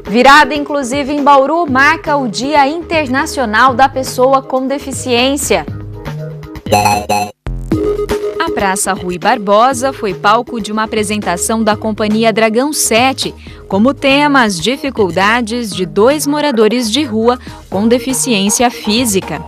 Virada inclusiva em Bauru marca o Dia Internacional da Pessoa com Deficiência. A Praça Rui Barbosa foi palco de uma apresentação da Companhia Dragão 7, como tema as dificuldades de 2 moradores de rua com deficiência física.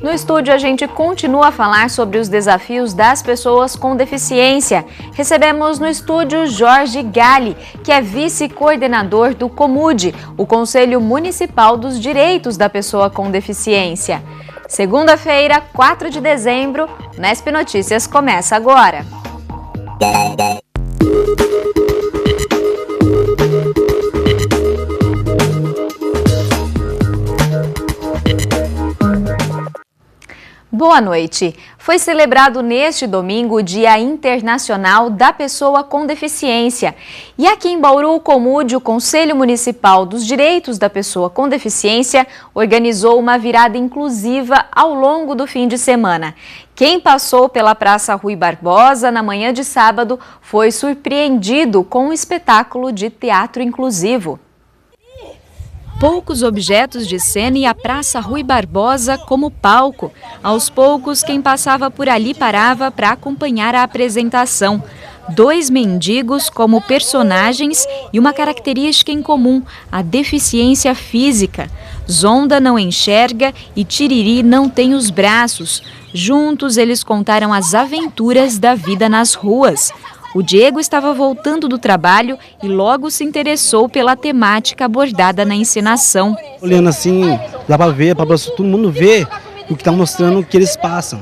No estúdio, a gente continua a falar sobre os desafios das pessoas com deficiência. Recebemos no estúdio Jorge Galli, que é vice-coordenador do COMUD, o Conselho Municipal dos Direitos da Pessoa com Deficiência. Segunda-feira, 4 de dezembro, Unesp Notícias começa agora. Boa noite. Foi celebrado neste domingo o Dia Internacional da Pessoa com Deficiência. E aqui em Bauru, o COMUD, o Conselho Municipal dos Direitos da Pessoa com Deficiência, organizou uma virada inclusiva ao longo do fim de semana. Quem passou pela Praça Rui Barbosa na manhã de sábado foi surpreendido com um espetáculo de teatro inclusivo. Poucos objetos de cena e a Praça Rui Barbosa como palco. Aos poucos, quem passava por ali parava para acompanhar a apresentação. 2 mendigos como personagens e uma característica em comum, a deficiência física. Zonda não enxerga e Tiriri não tem os braços. Juntos, eles contaram as aventuras da vida nas ruas. O Diego estava voltando do trabalho e logo se interessou pela temática abordada na encenação. Olhando assim, dá para ver, para todo mundo ver o que está mostrando o que eles passam.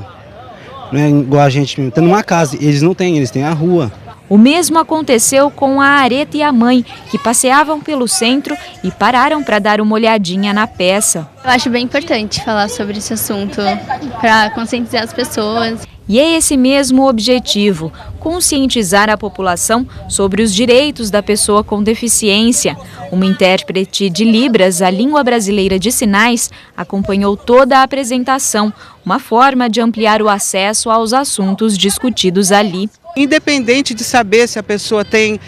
Não é igual a gente, tendo uma casa, eles não têm, eles têm a rua. O mesmo aconteceu com a Areta e a mãe, que passeavam pelo centro e pararam para dar uma olhadinha na peça. Eu acho bem importante falar sobre esse assunto, para conscientizar as pessoas. E é esse mesmo o objetivo, conscientizar a população sobre os direitos da pessoa com deficiência. Uma intérprete de Libras, a língua brasileira de sinais, acompanhou toda a apresentação, uma forma de ampliar o acesso aos assuntos discutidos ali. Independente de saber se a pessoa tem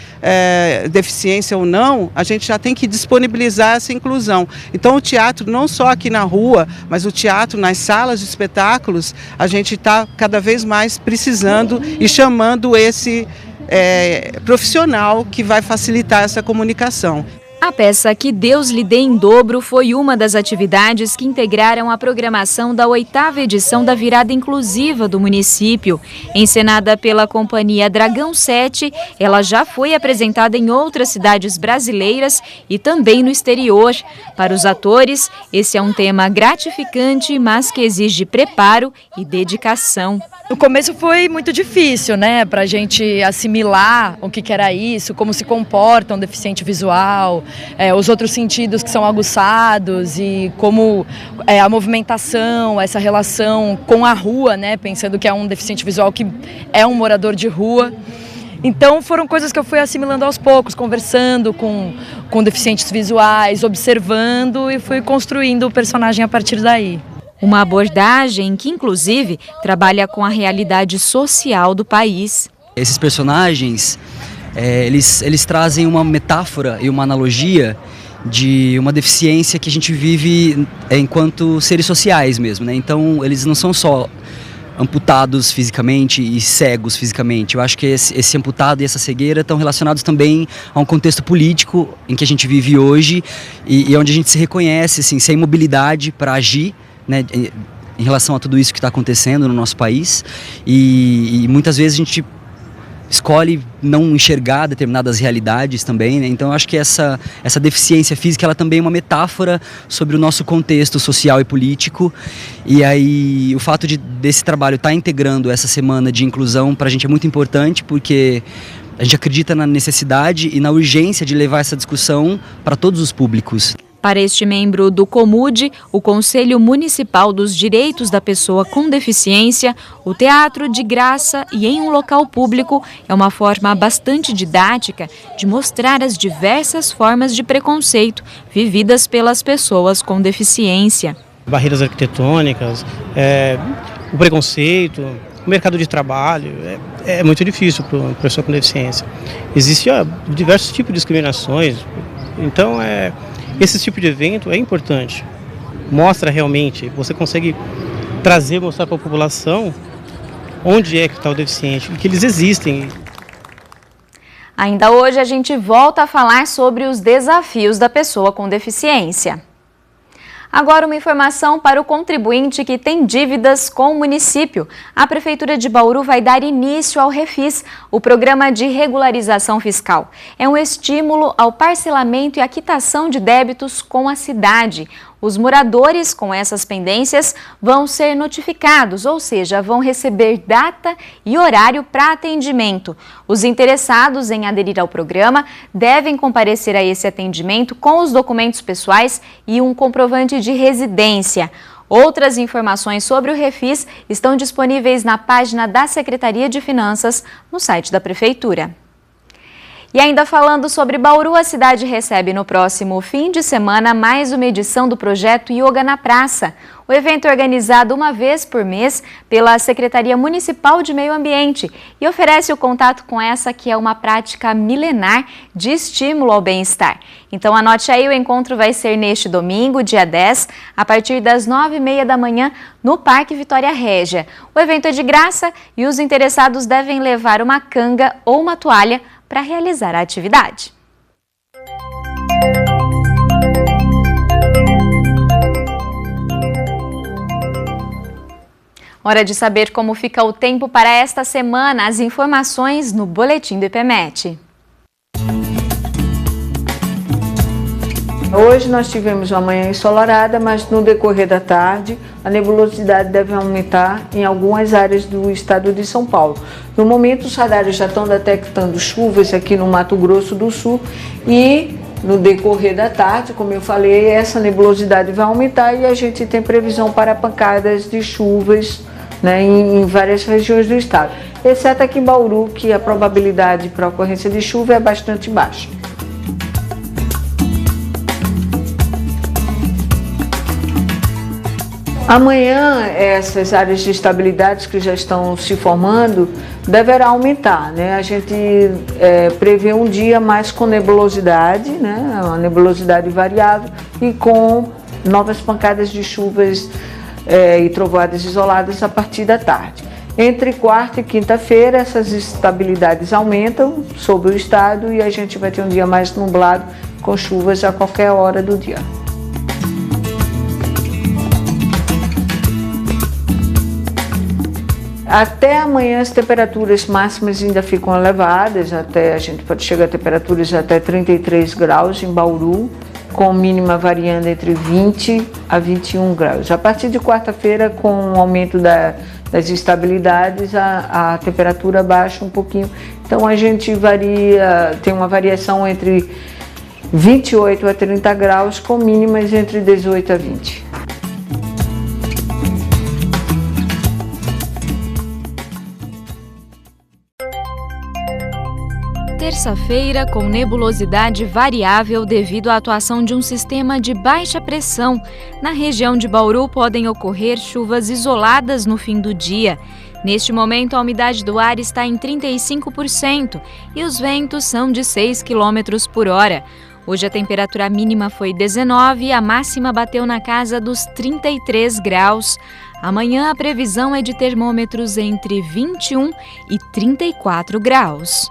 deficiência ou não, a gente já tem que disponibilizar essa inclusão. Então o teatro, não só aqui na rua, mas o teatro nas salas de espetáculos, a gente está cada vez mais precisando e chamando esse profissional que vai facilitar essa comunicação. A peça Que Deus lhe dê em dobro foi uma das atividades que integraram a programação da 8ª edição da Virada Inclusiva do município. Encenada pela Companhia Dragão 7, ela já foi apresentada em outras cidades brasileiras e também no exterior. Para os atores, esse é um tema gratificante, mas que exige preparo e dedicação. No começo foi muito difícil, né, para a gente assimilar o que era isso, como se comporta um deficiente visual, os outros sentidos que são aguçados e como a movimentação, essa relação com a rua, né, pensando que é um deficiente visual que é um morador de rua. Então foram coisas que eu fui assimilando aos poucos, conversando com deficientes visuais, observando e fui construindo o personagem a partir daí. Uma abordagem que, inclusive, trabalha com a realidade social do país. Esses personagens, eles trazem uma metáfora e uma analogia de uma deficiência que a gente vive enquanto seres sociais mesmo, né? Então, eles não são só amputados fisicamente e cegos fisicamente. Eu acho que esse amputado e essa cegueira estão relacionados também a um contexto político em que a gente vive hoje e onde a gente se reconhece, assim, sem mobilidade para agir, né, em relação a tudo isso que está acontecendo no nosso país e muitas vezes a gente escolhe não enxergar determinadas realidades também, né? Então eu acho que essa deficiência física ela também é uma metáfora sobre o nosso contexto social e político e aí o fato desse trabalho estar integrando essa semana de inclusão para a gente é muito importante porque a gente acredita na necessidade e na urgência de levar essa discussão para todos os públicos. Para este membro do COMUD, o Conselho Municipal dos Direitos da Pessoa com Deficiência, o teatro de graça e em um local público é uma forma bastante didática de mostrar as diversas formas de preconceito vividas pelas pessoas com deficiência. Barreiras arquitetônicas, o preconceito, O mercado de trabalho é muito difícil para uma pessoa com deficiência. Existem diversos tipos de discriminações, então esse tipo de evento é importante. Mostra realmente, você consegue mostrar para a população onde é que está o deficiente, que eles existem. Ainda hoje a gente volta a falar sobre os desafios da pessoa com deficiência. Agora uma informação para o contribuinte que tem dívidas com o município. A Prefeitura de Bauru vai dar início ao Refis, o Programa de Regularização Fiscal. É um estímulo ao parcelamento e à quitação de débitos com a cidade. Os moradores com essas pendências vão ser notificados, ou seja, vão receber data e horário para atendimento. Os interessados em aderir ao programa devem comparecer a esse atendimento com os documentos pessoais e um comprovante de residência. Outras informações sobre o Refis estão disponíveis na página da Secretaria de Finanças no site da Prefeitura. E ainda falando sobre Bauru, a cidade recebe no próximo fim de semana mais uma edição do projeto Yoga na Praça. O evento é organizado uma vez por mês pela Secretaria Municipal de Meio Ambiente e oferece o contato com essa que é uma prática milenar de estímulo ao bem-estar. Então anote aí, o encontro vai ser neste domingo, dia 10, a partir das 9h30 da manhã, no Parque Vitória Régia. O evento é de graça e os interessados devem levar uma canga ou uma toalha para realizar a atividade. Hora de saber como fica o tempo para esta semana. As informações no Boletim do IPMET. Hoje nós tivemos uma manhã ensolarada, mas no decorrer da tarde a nebulosidade deve aumentar em algumas áreas do estado de São Paulo. No momento os radares já estão detectando chuvas aqui no Mato Grosso do Sul e no decorrer da tarde, como eu falei, essa nebulosidade vai aumentar e a gente tem previsão para pancadas de chuvas, né, em várias regiões do estado, exceto aqui em Bauru, que a probabilidade para ocorrência de chuva é bastante baixa. Amanhã, essas áreas de estabilidade que já estão se formando deverá aumentar, né? A gente prevê um dia mais com nebulosidade, né? Uma nebulosidade variável e com novas pancadas de chuvas e trovoadas isoladas a partir da tarde. Entre quarta e quinta-feira, essas estabilidades aumentam sobre o estado e a gente vai ter um dia mais nublado com chuvas a qualquer hora do dia. Até amanhã as temperaturas máximas ainda ficam elevadas, a gente pode chegar a temperaturas até 33 graus em Bauru, com mínima variando entre 20 a 21 graus. A partir de quarta-feira, com o aumento das estabilidades, a temperatura baixa um pouquinho. Então a gente tem uma variação entre 28 a 30 graus, com mínimas entre 18 a 20. Terça-feira com nebulosidade variável devido à atuação de um sistema de baixa pressão. Na região de Bauru podem ocorrer chuvas isoladas no fim do dia. Neste momento, a umidade do ar está em 35% e os ventos são de 6 km por hora. Hoje a temperatura mínima foi 19 e a máxima bateu na casa dos 33 graus. Amanhã a previsão é de termômetros entre 21 e 34 graus.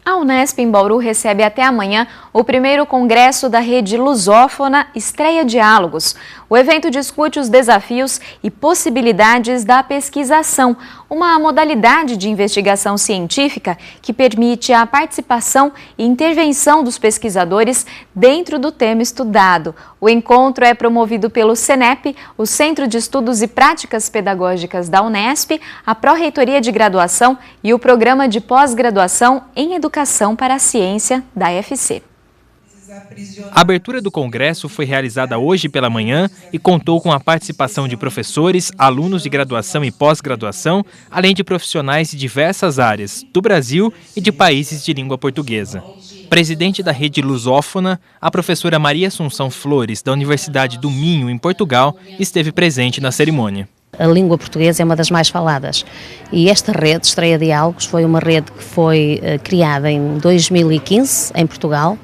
A Unesp em Bauru recebe até amanhã o primeiro congresso da rede lusófona Estreia Diálogos. O evento discute os desafios e possibilidades da pesquisação, uma modalidade de investigação científica que permite a participação e intervenção dos pesquisadores dentro do tema estudado. O encontro é promovido pelo CENEP, o Centro de Estudos e Práticas Pedagógicas da Unesp, a Pró-Reitoria de Graduação e o Programa de Pós-Graduação em Educação para a Ciência da FC. A abertura do congresso foi realizada hoje pela manhã e contou com a participação de professores, alunos de graduação e pós-graduação, além de profissionais de diversas áreas do Brasil e de países de língua portuguesa. Presidente da rede lusófona, a professora Maria Assunção Flores, da Universidade do Minho, em Portugal, esteve presente na cerimônia. a língua portuguesa é uma das mais faladas. E esta rede, Estreia Diálogos, foi uma rede que foi criada em 2015 em Portugal,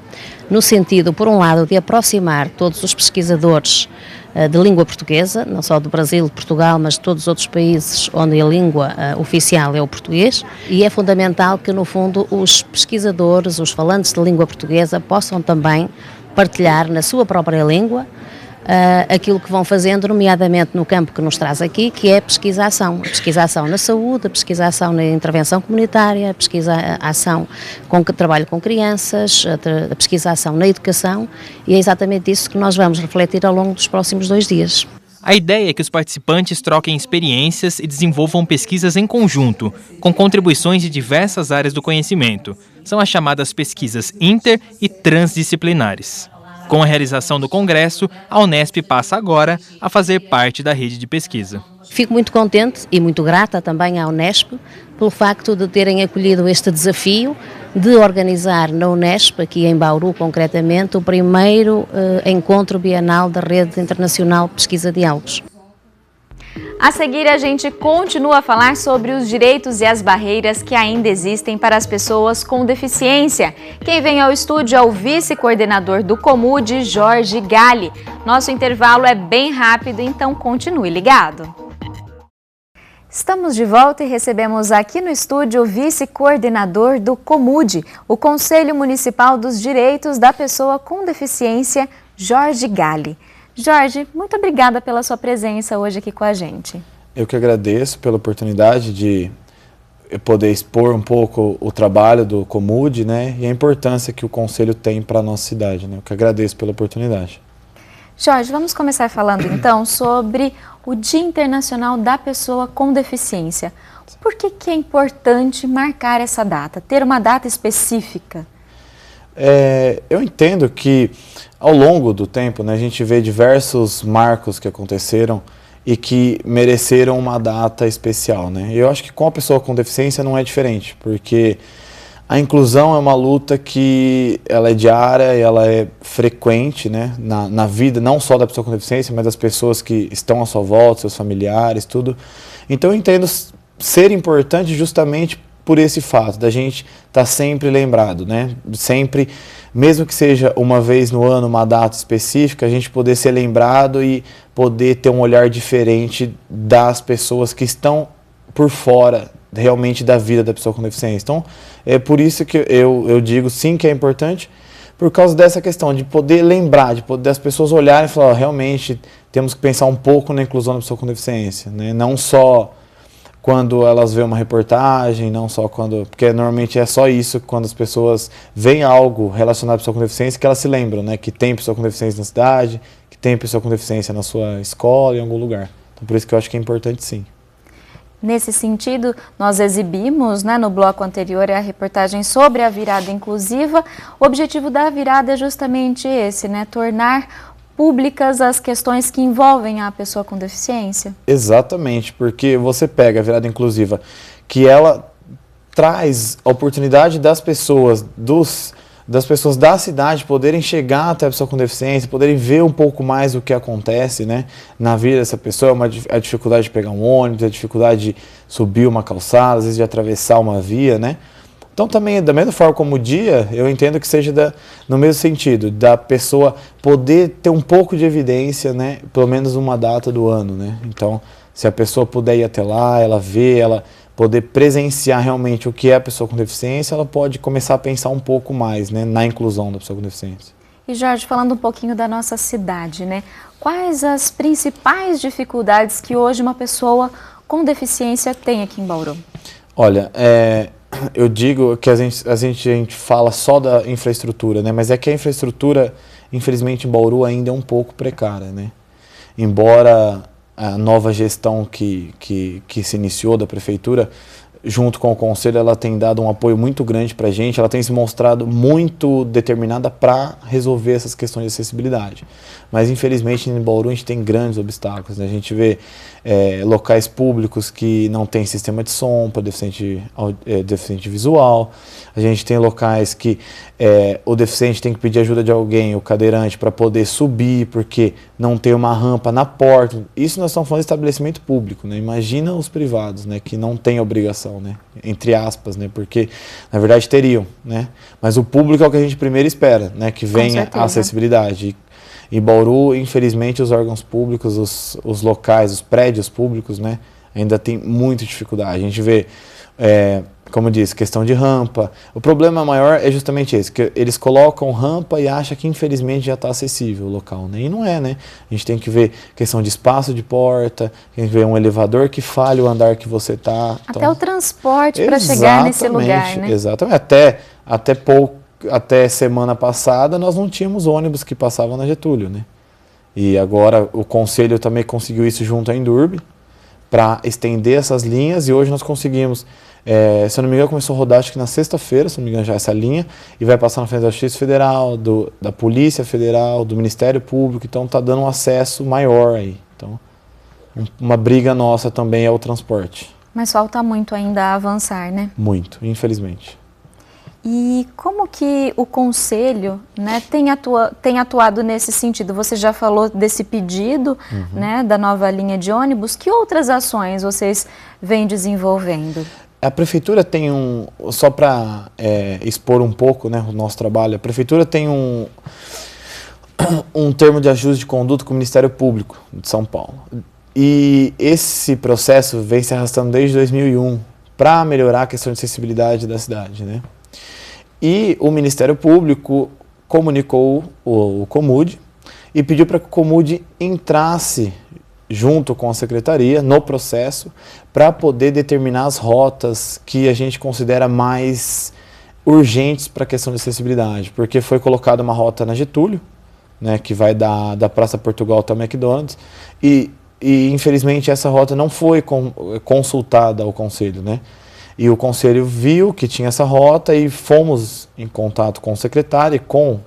no sentido, por um lado, de aproximar todos os pesquisadores de língua portuguesa, não só do Brasil, de Portugal, mas de todos os outros países onde a língua oficial é o português, e é fundamental que, no fundo, os pesquisadores, os falantes de língua portuguesa possam também partilhar na sua própria língua aquilo que vão fazendo, nomeadamente no campo que nos traz aqui, que é a pesquisação na saúde, a pesquisação na intervenção comunitária, a ação com que trabalho com crianças, a pesquisação na educação, e é exatamente isso que nós vamos refletir ao longo dos próximos 2 dias. A ideia é que os participantes troquem experiências e desenvolvam pesquisas em conjunto, com contribuições de diversas áreas do conhecimento. São as chamadas pesquisas inter- e transdisciplinares. Com a realização do congresso, a Unesp passa agora a fazer parte da rede de pesquisa. Fico muito contente e muito grata também à Unesp pelo facto de terem acolhido este desafio de organizar na Unesp, aqui em Bauru concretamente, o primeiro encontro bienal da Rede Internacional de Pesquisa Diálogos. A seguir, a gente continua a falar sobre os direitos e as barreiras que ainda existem para as pessoas com deficiência. Quem vem ao estúdio é o vice-coordenador do Comude, Jorge Galli. Nosso intervalo é bem rápido, então continue ligado. Estamos de volta e recebemos aqui no estúdio o vice-coordenador do Comude, o Conselho Municipal dos Direitos da Pessoa com Deficiência, Jorge Galli. Jorge, muito obrigada pela sua presença hoje aqui com a gente. Eu que agradeço pela oportunidade de poder expor um pouco o trabalho do Comude, né, e a importância que o Conselho tem para a nossa cidade, né. Eu que agradeço pela oportunidade. Jorge, vamos começar falando então sobre o Dia Internacional da Pessoa com Deficiência. Por que é importante marcar essa data, ter uma data específica? Eu entendo que ao longo do tempo, né, a gente vê diversos marcos que aconteceram e que mereceram uma data especial, né? Eu acho que com a pessoa com deficiência não é diferente, porque a inclusão é uma luta que ela é diária e ela é frequente, né, na vida, não só da pessoa com deficiência, mas das pessoas que estão à sua volta, seus familiares, tudo. Então eu entendo ser importante justamente por esse fato, da gente estar sempre lembrado, né? Sempre, mesmo que seja uma vez no ano, uma data específica, a gente poder ser lembrado e poder ter um olhar diferente das pessoas que estão por fora realmente da vida da pessoa com deficiência. Então, é por isso que eu digo sim que é importante, por causa dessa questão de poder lembrar, de poder as pessoas olharem e falar, realmente temos que pensar um pouco na inclusão da pessoa com deficiência, né? Não só quando elas veem uma reportagem, não só quando... Porque normalmente é só isso, quando as pessoas veem algo relacionado à pessoa com deficiência, que elas se lembram, né? Que tem pessoa com deficiência na cidade, que tem pessoa com deficiência na sua escola, em algum lugar. Então, por isso que eu acho que é importante, sim. Nesse sentido, nós exibimos, né, no bloco anterior a reportagem sobre a virada inclusiva. O objetivo da virada é justamente esse, né? Tornar públicas as questões que envolvem a pessoa com deficiência? Exatamente, porque você pega a virada inclusiva, que ela traz a oportunidade das pessoas, da cidade poderem chegar até a pessoa com deficiência, poderem ver um pouco mais o que acontece, né, na vida dessa pessoa, a dificuldade de pegar um ônibus, a dificuldade de subir uma calçada, às vezes de atravessar uma via, né. Então também, da mesma forma como o dia, eu entendo que seja no mesmo sentido, da pessoa poder ter um pouco de evidência, né, pelo menos uma data do ano, né. Então, se a pessoa puder ir até lá, ela ver, ela poder presenciar realmente o que é a pessoa com deficiência, ela pode começar a pensar um pouco mais, né, na inclusão da pessoa com deficiência. E Jorge, falando um pouquinho da nossa cidade, né, quais as principais dificuldades que hoje uma pessoa com deficiência tem aqui em Bauru? Olha, eu digo que a gente fala só da infraestrutura, né? Mas é que a infraestrutura, infelizmente, em Bauru ainda é um pouco precária, né? Embora a nova gestão que se iniciou da prefeitura, junto com o conselho, ela tem dado um apoio muito grande para a gente, ela tem se mostrado muito determinada para resolver essas questões de acessibilidade. Mas, infelizmente, em Bauru a gente tem grandes obstáculos, né? A gente vê locais públicos que não tem sistema de som para deficiente visual. A gente tem locais que o deficiente tem que pedir ajuda de alguém, o cadeirante, para poder subir, porque não tem uma rampa na porta. Isso nós estamos falando de estabelecimento público, né? Imagina os privados, né, que não têm obrigação, né, entre aspas, né, porque na verdade teriam, né? Mas o público é o que a gente primeiro espera, né, que venha a acessibilidade. Em Bauru, infelizmente, os órgãos públicos, os locais, os prédios públicos, né, ainda tem muita dificuldade. A gente vê, como eu disse, questão de rampa. O problema maior é justamente esse, que eles colocam rampa e acham que infelizmente já está acessível o local, né? E não é, né? A gente tem que ver questão de espaço de porta, tem que ver um elevador que falha o andar que você está. Até o transporte para chegar nesse lugar, né? Exatamente. Até semana passada nós não tínhamos ônibus que passavam na Getúlio, né? E agora o Conselho também conseguiu isso junto à Indurb para estender essas linhas, e hoje nós conseguimos, se eu não me engano, começou a rodar acho que na sexta-feira, se não me engano, já essa linha, e vai passar na frente da Justiça Federal, da Polícia Federal, do Ministério Público, então está dando um acesso maior aí. Então, uma briga nossa também é o transporte. Mas falta muito ainda a avançar, né? Muito, infelizmente. E como que o Conselho, né, tem atuado nesse sentido? Você já falou desse pedido, né, da nova linha de ônibus. Que outras ações vocês vêm desenvolvendo? A Prefeitura tem só para expor um pouco, né, o nosso trabalho, a Prefeitura tem um termo de ajuste de conduta com o Ministério Público de São Paulo. E esse processo vem se arrastando desde 2001 para melhorar a questão de acessibilidade da cidade, né? E o Ministério Público comunicou o Comude e pediu para que o Comude entrasse junto com a Secretaria no processo para poder determinar as rotas que a gente considera mais urgentes para a questão de acessibilidade. Porque foi colocada uma rota na Getúlio, né, que vai da Praça Portugal até o McDonald's, e infelizmente essa rota não foi consultada ao Conselho, né? E o Conselho viu que tinha essa rota e fomos em contato com o secretário e com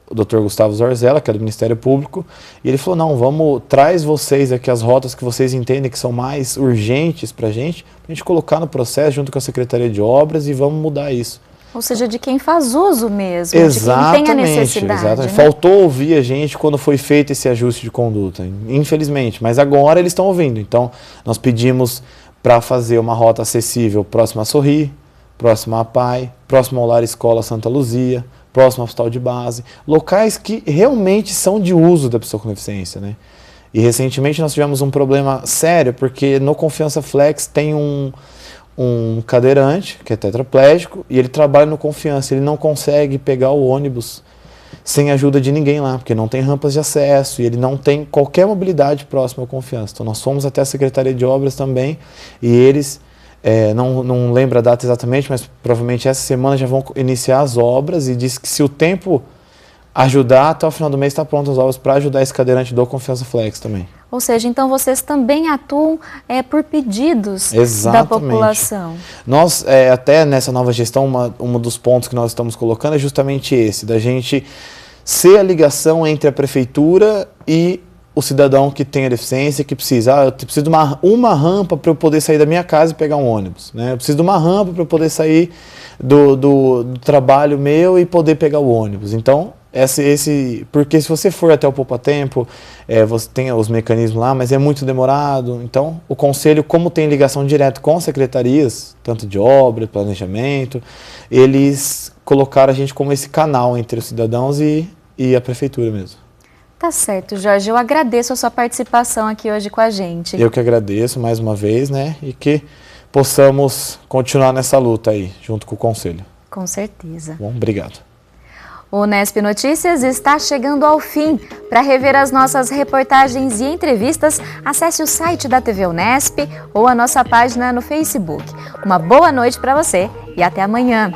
o Dr. Gustavo Zorzella, que é do Ministério Público, e ele falou, não, traz vocês aqui as rotas que vocês entendem que são mais urgentes para a gente colocar no processo junto com a Secretaria de Obras e vamos mudar isso. Ou seja, de quem faz uso mesmo, exatamente, de quem tem a necessidade. Exatamente. Né? Faltou ouvir a gente quando foi feito esse ajuste de conduta, infelizmente, mas agora eles estão ouvindo. Então, nós pedimos para fazer uma rota acessível próxima a Sorri, próxima a Pai, próximo ao Lar Escola Santa Luzia, próximo ao Hospital de Base, locais que realmente são de uso da pessoa com deficiência, né? E recentemente nós tivemos um problema sério, porque no Confiança Flex tem um cadeirante, que é tetraplégico, e ele trabalha no Confiança, ele não consegue pegar o ônibus sem ajuda de ninguém lá, porque não tem rampas de acesso e ele não tem qualquer mobilidade próxima ao Confiança. Então nós fomos até a Secretaria de Obras também e eles, não lembro a data exatamente, mas provavelmente essa semana já vão iniciar as obras e diz que se o tempo ajudar, até o final do mês está pronto as obras para ajudar esse cadeirante do Confiança Flex também. Ou seja, então vocês também atuam por pedidos exatamente. Da população. Nós, até nessa nova gestão, um dos pontos que nós estamos colocando é justamente esse, da gente ser a ligação entre a prefeitura e o cidadão que tem a deficiência, que precisa, eu preciso de uma rampa para eu poder sair da minha casa e pegar um ônibus, né? Eu preciso de uma rampa para eu poder sair do trabalho meu e poder pegar o ônibus. Então, porque se você for até o Poupa Tempo, você tem os mecanismos lá, mas é muito demorado. Então, o Conselho, como tem ligação direta com as secretarias, tanto de obra, planejamento, eles colocaram a gente como esse canal entre os cidadãos e a prefeitura mesmo. Tá certo, Jorge. Eu agradeço a sua participação aqui hoje com a gente. Eu que agradeço mais uma vez, né? E que possamos continuar nessa luta aí, junto com o Conselho. Com certeza. Bom, obrigado. O Unesp Notícias está chegando ao fim. Para rever as nossas reportagens e entrevistas, acesse o site da TV Unesp ou a nossa página no Facebook. Uma boa noite para você e até amanhã.